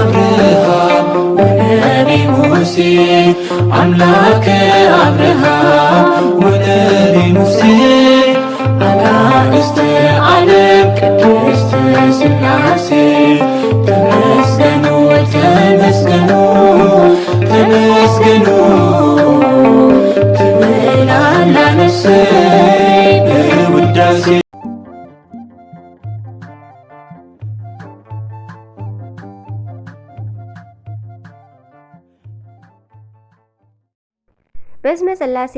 አብርሃም ወነቢ ሙሴ አምላከ አብርሃም ወነቢ ሙሴ አጋዕዝተ ዓለም ቅድስት ሥላሴ ተመስገኑ ተመስገኑ ተመስገኑ ትበላላነሰ በውዳሴ በስመ ሥላሴ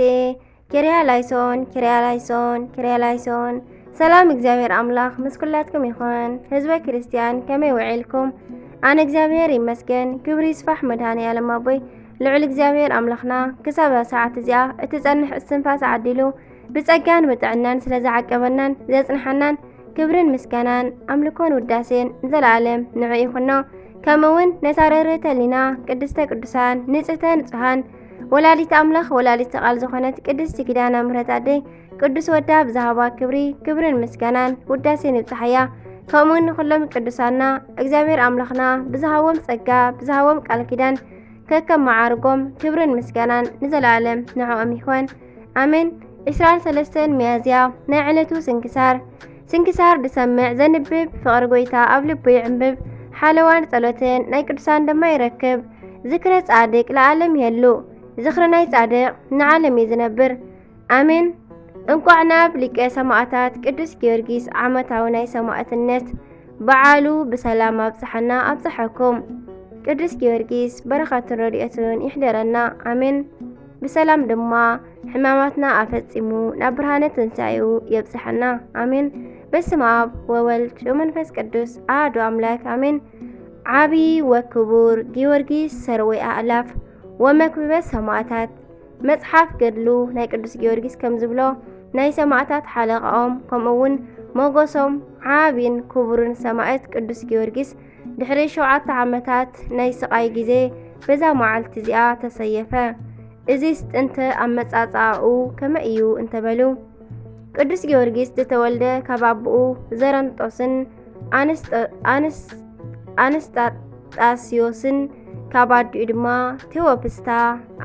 ኪርያ ላይሶን ኪርያ ላይሶን ኪርያ ላይሶን። ሰላም እግዚአብሔር አምላክ ምስ ኩላትኩም ይኹን። ህዝበ ክርስቲያን ከመይ ውዒልኩም? ኣነ እግዚአብሔር ይመስገን። ክብሪ ይስፋሕ መድኃኔዓለም ኣቦይ ልዑል እግዚአብሔር ኣምላኽና ክሳብ ሰዓት እዚኣ እቲ ጸንሕ እስትንፋስ ዓዲሉ ብጸጋን ብጥዕናን ስለ ዝዓቀበናን ዘጽንሐናን ክብርን ምስጋናን ኣምልኮን ውዳሴን ዘለዓለም ንዑ ይኹኖ። ከምኡውን ነታረርተ ሊና ቅድስተ ቅዱሳን ንጽህተ ንጹሃን ወላዲተ ኣምላኽ ወላዲተ ቃል ዝኾነት ቅድስቲ ኪዳነ ምሕረት ኣደይ ቅዱስ ወዳ ብዛሃባ ክብርን ምስጋናን ውዳሴን ይብጽሐያ። ከምኡውን ንኹሎም ቅዱሳና እግዚአብሔር ኣምላኽና ብዝሃቦም ጸጋ ብዝሃቦም ቃል ኪዳን ከከም መዓርጎም ክብርን ምስጋናን ንዘለዓለም ንዕኦም ይኹን ኣሜን። 23 ሚያዝያ ናይ ዕለቱ ስንክሳር ድሰምዕ ዘንብብ ፍቕሪ ጎይታ ኣብ ልቡ ይዕንብብ ሓለዋን ጸሎትን ናይ ቅዱሳን ድማ ይረክብ። ዝክረ ጻድቅ ለዓለም ይህሉ ዝኽሪ ናይ ጻድቕ ንዓለም እዩ ዝነብር ኣሜን። እንቋዕ ናብ ሊቀ ሰማዕታት ቅዱስ ጊዮርጊስ ዓመታዊ ናይ ሰማዕትነት በዓሉ ብሰላም ኣብጽሐና ኣብጽሐኩም። ቅዱስ ጊዮርጊስ በረኻትን ረድኤቱን ይሕደረና ኣሜን። ብሰላም ድማ ሕማማትና ኣፈጺሙ ናብ ብርሃነ ትንሣኤኡ የብጽሐና ኣሜን። በስመ አብ ወወልድ ወመንፈስ ቅዱስ አሐዱ አምላክ አሜን። ዓብይ ወክቡር ጊዮርጊስ ሰርወይ አእላፍ ወመክብበ ሰማዕታት መጽሓፍ ገድሉ ናይ ቅዱስ ጊዮርጊስ ከም ዝብሎ ናይ ሰማዕታት ሓለቃኦም ከምኡውን ሞገሶም ዓብይን ክቡርን ሰማዕት ቅዱስ ጊዮርጊስ ድሕሪ 7 ዓመታት ናይ ስቃይ ጊዜ በዛ መዓልቲ እዚኣ ተሰየፈ። እዚ ጥንተ ኣመጻጽኡ ከመይ እዩ እንተበሉ ቅዱስ ጊዮርጊስ ዝተወልደ ካብ ኣቦኡ ዘረንጦስን ኣንስጣስዮስን ካብ ኣዲኡ ድማ ቴዎፕስታ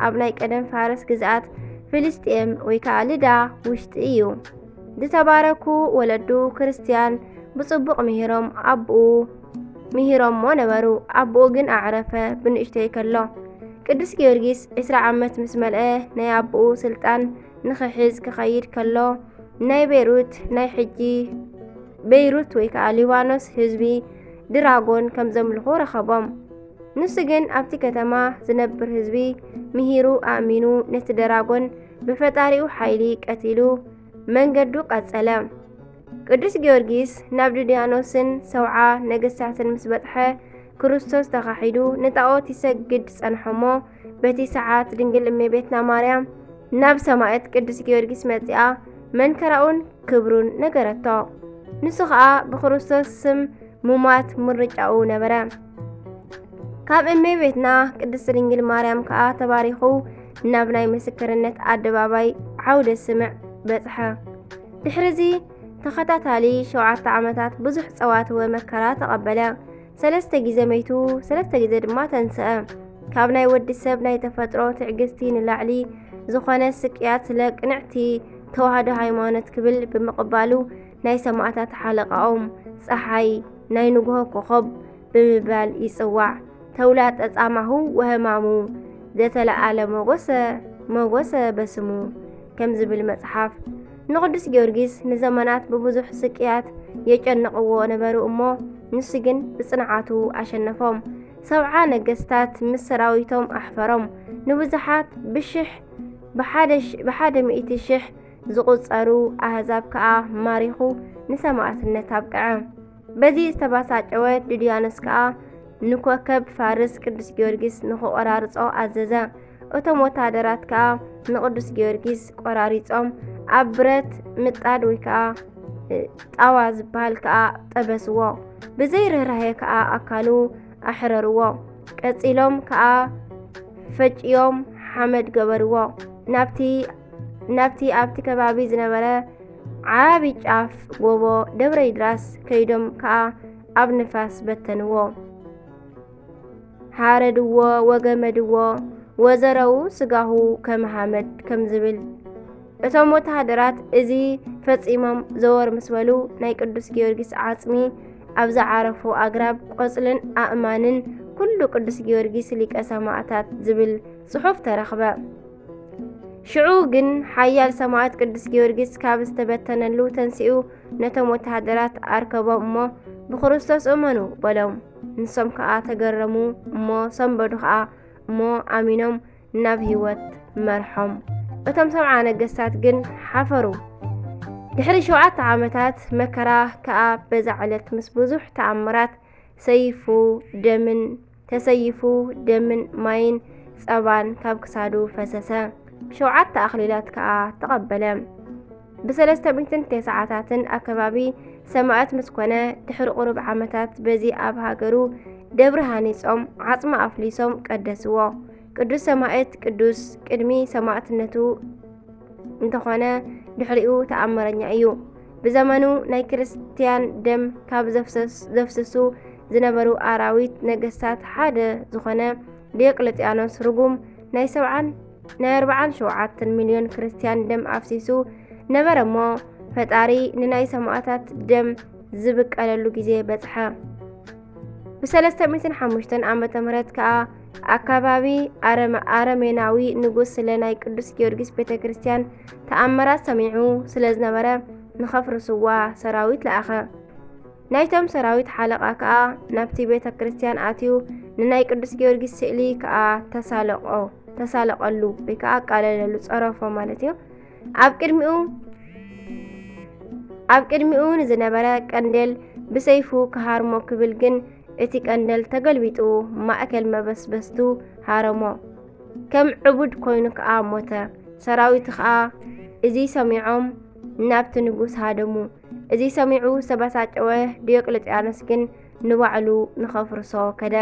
ኣብ ናይ ቀደም ፋረስ ግዝኣት ፍልስጤም ወይ ከዓ ልዳ ውሽጢ እዩ። ዝተባረኩ ወለዱ ክርስቲያን ብጽቡቕ ምሂሮሞ ነበሩ። ኣቦኡ ግን ኣዕረፈ ብንእሽተይ ከሎ። ቅዱስ ጊዮርጊስ 20 ዓመት ምስ መልአ ናይ ኣቦኡ ስልጣን ንኽሕዝ ክኸይድ ከሎ ናይ ቤይሩት ወይ ከዓ ሊባኖስ ህዝቢ ድራጎን ከም ዘምልኹ ረኸቦም። ንሱ ግን ኣብቲ ከተማ ዝነብር ህዝቢ ምሂሩ ኣእሚኑ ነቲ ድራጎን ብፈጣሪኡ ሓይሊ ቀቲሉ መንገዱ ቀጸለ። ቅዱስ ጊዮርጊስ ናብ ድድያኖስን ሰውዓ ነገሥታትን ምስ በጽሐ ክርስቶስ ተኻሒዱ ንጣዖት ይሰግድ ጸንሖሞ። በቲ ሰዓት ድንግል እመቤትና ማርያም ናብ ሰማዕት ቅዱስ ጊዮርጊስ መጺኣ መንከራኡን ክብሩን ነገረቶ። ንሱ ከዓ ብክርስቶስ ስም ሙማት ምርጫኡ ነበረ። ካብ እመቤትና ቅድስት ድንግል ማርያም ከዓ ተባሪኹ ናብ ናይ ምስክርነት ኣደባባይ ዓውደ ስምዕ በጽሐ። ድሕሪዚ ተኸታታሊ 7 ዓመታት ብዙሕ ጸዋት ወመከራ ተቐበለ። 3 ጊዜ መይቱ 3 ጊዜ ድማ ተንስአ። ካብ ናይ ወዲ ሰብ ናይ ተፈጥሮ ትዕግስቲ ንላዕሊ ዝኾነ ስቅያት ስለ ቅንዕቲ ተዋህዶ ሃይማኖት ክብል ብምቕባሉ ናይ ሰማዕታት ሓለቃኦም ፀሓይ ናይ ንጉሆ ኮኸብ ብምባል ይጽዋዕ። ተውላጠ ጻማሁ ወህማሙ ዘተለዓለ ሞጎሰ በስሙ ከም ዝብል መጽሓፍ። ንቅዱስ ጊዮርጊስ ንዘመናት ብብዙሕ ስቅያት የጨነቕዎ ነበሩ እሞ ንሱ ግን ብጽንዓቱ ኣሸነፎም። 70 ነገሥታት ምስ ሰራዊቶም ኣሕፈሮም። ንብዙሓት ብ100,000 ዝቁጸሩ ኣህዛብ ከዓ ማሪኹ ንሰማዕትነት ኣብቅዐ። በዚ ዝተባሳጨወ ድድያኖስ ከዓ ንኮከብ ፋርስ ቅዱስ ጊዮርጊስ ንኽቆራርጾ ኣዘዘ። እቶም ወታደራት ከዓ ንቅዱስ ጊዮርጊስ ቆራሪጾም ኣብ ብረት ምጣድ ወይ ከዓ ጣዋ ዝበሃል ከዓ ጠበስዎ። ብዘይርህራሄ ከዓ ኣካሉ ኣሕረርዎ። ቀጺሎም ከዓ ፈጭዮም ሓመድ ገበርዎ። ናብቲ ኣብቲ ከባቢ ዝነበረ ዓቢ ጫፍ ጎቦ ደብረ ይድራስ ከይዶም ከዓ ኣብ ንፋስ በተንዎ። ሓረድዎ ወገመድዎ ወዘረው ስጋሁ ከመሃመድ ከም ዝብል እቶም ወታደራት እዚ ፈጺሞም ዘወር ምስ በሉ ናይ ቅዱስ ጊዮርጊስ ዓጽሚ ኣብ ዝዓረፉ ኣግራብ ቆጽልን ኣእማንን ኩሉ ቅዱስ ጊዮርጊስ ሊቀ ሰማዕታት ዝብል ጽሑፍ ተረኽበ። ሽዑ ግን ሓያል ሰማዕት ቅዱስ ጊዮርጊስ ካብ ዝተበተነሉ ተንሲኡ ነቶም ወታደራት ኣርከቦም እሞ ብክርስቶስ እመኑ በሎም። ንሶም ከዓ ተገረሙ እሞ ሰንበዱ ከዓ እሞ ኣሚኖም ናብ ህይወት መርሖም። እቶም ሰብዓ ነገስታት ግን ሓፈሩ። ድሕሪ 7 ዓመታት መከራ ከዓ በዛ ዕለት ምስ ብዙሕ ተኣምራት ተሰይፉ ደምን ማይን ጸባን ካብ ክሳዱ ፈሰሰ። 7 ኣኽሊላት ከዓ ተቐበለ። ብ390 ኣከባቢ ሰማዕት ምስ ኮነ ድሕሪ ቁሩብ ዓመታት በዚ ኣብ ሃገሩ ደብሪ ሃኒጾም ዓጽሚ ኣፍሊሶም ቀደስዎ። ቅዱስ ሰማዕት ቅዱስ ቅድሚ ሰማዕትነቱ እንተኾነ ድሕሪኡ ተኣምረኛ እዩ። ብዘመኑ ናይ ክርስቲያን ደም ካብ ዘፍስሱ ዝነበሩ ኣራዊት ነገስታት ሓደ ዝኾነ ዲዮቅልጥያኖስ ርጉም ናይ 47 ሚልዮን ክርስቲያን ደም ኣፍሲሱ ነበረ እሞ ፈጣሪ ንናይ ሰማዕታት ደም ዝብቀለሉ ግዜ በጽሐ። ብ305 ዓመተ ምህረት ከዓ ኣከባቢ ኣረሜናዊ ንጉስ ስለ ናይ ቅዱስ ጊዮርጊስ ቤተ ክርስቲያን ተኣምራት ሰሚዑ ስለ ዝነበረ ንኸፍርስዋ ሰራዊት ለኣኸ። ናይቶም ሰራዊት ሓለቓ ከዓ ናብቲ ቤተ ክርስቲያን ኣትዩ ንናይ ቅዱስ ጊዮርጊስ ስእሊ ከዓ ተሳለቐሉ ወይ ከዓ ቃለለሉ ጸረፎ ማለት እዩ። ኣብ ቅድሚኡ ንዝነበረ ቀንዴል ብሰይፉ ክሃርሞ ክብል ግን እቲ ቀንዴል ተገልቢጡ ማእከል መበስበስቱ ሃረሞ። ከም ዕቡድ ኮይኑ ከዓ ሞተ። ሰራዊት ከዓ እዚ ሰሚዖም ናብቲ ንጉስ ሃደሙ። እዚ ሰሚዑ ዝተበሳጨወ ዲዮቅልጥያኖስ ግን ንባዕሉ ንኸፍርሶ ከደ።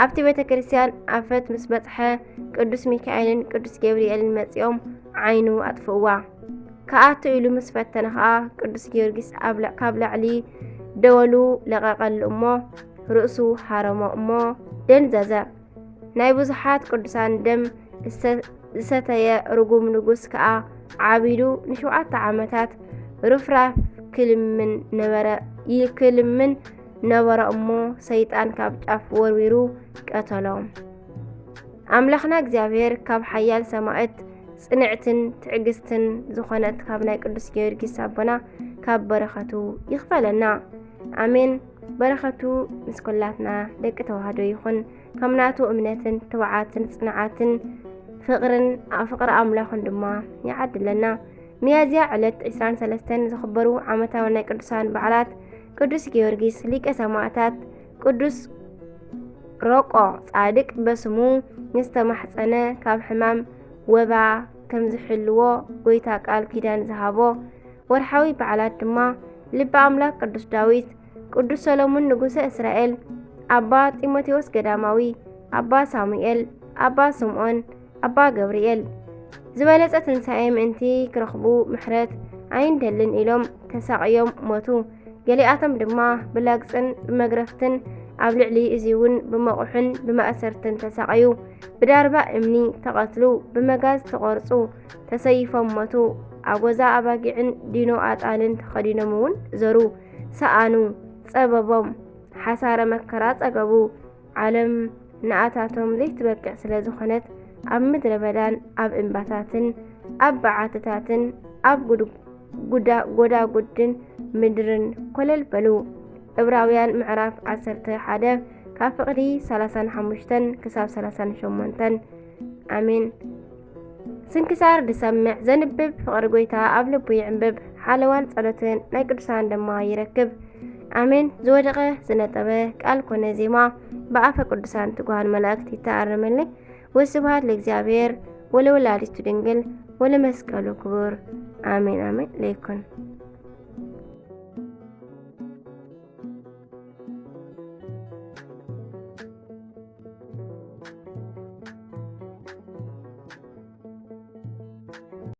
ኣብቲ ቤተ ክርስቲያን ኣፈት ምስ በጽሐ ቅዱስ ሚካኤልን ቅዱስ ገብርኤልን መጺኦም ዓይኑ ኣጥፍእዋ። ከኣቱ ኢሉ ምስ ፈተነ ከዓ ቅዱስ ጊዮርጊስ ካብ ላዕሊ ደወሉ ለቐቐሉ እሞ ርእሱ ሃረሞ እሞ ደንዘዘ። ናይ ብዙሓት ቅዱሳን ደም ዝሰተየ ርጉም ንጉስ ከዓ ዓቢዱ ን7 ዓመታት ርፍራፍ ክልምን ነበረ እሞ ሰይጣን ካብ ጫፍ ወርዊሩ ቀተሎም። ኣምላኽና እግዚአብሔር ካብ ሓያል ሰማዕት ጽንዕትን ትዕግስትን ዝኾነት ካብ ናይ ቅዱስ ጊዮርጊስ ኣቦና ካብ በረኸቱ ይኽፈለና ኣሜን። በረኸቱ ምስ ኩላትና ደቂ ተዋህዶ ይኹን። ከምናቱ እምነትን ተባዓትን ጽንዓትን ፍቕሪ ኣምላኽን ድማ ይዓድለና። ሚያዝያ ዕለት 23 ዝኽበሩ ዓመታዊ ናይ ቅዱሳን በዓላት ቅዱስ ጊዮርጊስ ሊቀ ሰማዕታት፣ ቅዱስ ሮቆ ጻድቅ በስሙ ንዝተማሕፀነ ካብ ሕማም ወባ ከም ዝሕልዎ ጎይታ ቃል ኪዳን ዝሃቦ። ወርሓዊ በዓላት ድማ ልበ ኣምላክ ቅዱስ ዳዊት፣ ቅዱስ ሰሎሞን ንጉሰ እስራኤል፣ ኣባ ጢሞቴዎስ ገዳማዊ፣ ኣባ ሳሙኤል፣ ኣባ ስምዖን፣ ኣባ ገብርኤል። ዝበለጸ ትንሣኤ ምእንቲ ክረኽቡ ምሕረት ኣይንደልን ኢሎም ተሳቕዮም ሞቱ። ገሊኣቶም ድማ ብላግፅን ብመግረፍትን ኣብ ልዕሊ እዚ እውን ብመቑሕን ብማእሰርትን ተሳቐዩ። ብዳርባ እምኒ ተቐትሉ፣ ብመጋዝ ተቖርጹ፣ ተሰይፎም ሞቱ። ኣጐዛ ኣባጊዕን ዲኖ ኣጣልን ተኸዲኖም እውን ዘሩ፣ ሰኣኑ፣ ጸበቦም፣ ሓሳረ መከራ ጸገቡ። ዓለም ንኣታቶም ዘይትበቅዕ ስለ ዝኾነት ኣብ ምድረ በዳን ኣብ እምባታትን ኣብ በዓትታትን ኣብ ጎዳጉድን ምድርን ኮለል በሉ። ዕብራውያን ምዕራፍ 11 ካብ ፍቕዲ 35 ክሳብ 38 ኣሜን። ስንክሳር ድሰምዕ ዘንብብ ፍቕሪ ጎይታ ኣብ ልቡ ይዕንብብ። ሓለዋን ጸሎትን ናይ ቅዱሳን ድማ ይረክብ ኣሜን። ዝወደቐ ዝነጠበ ቃል ኮነ ዜማ ብኣፈ ቅዱሳን ትጉሃን መላእክት ይተኣረመልኝ። ወስብሐት ለእግዚአብሔር ወለወላዲቱ ድንግል ወለመስቀሉ ክቡር አሜን አሜን ለይኩን።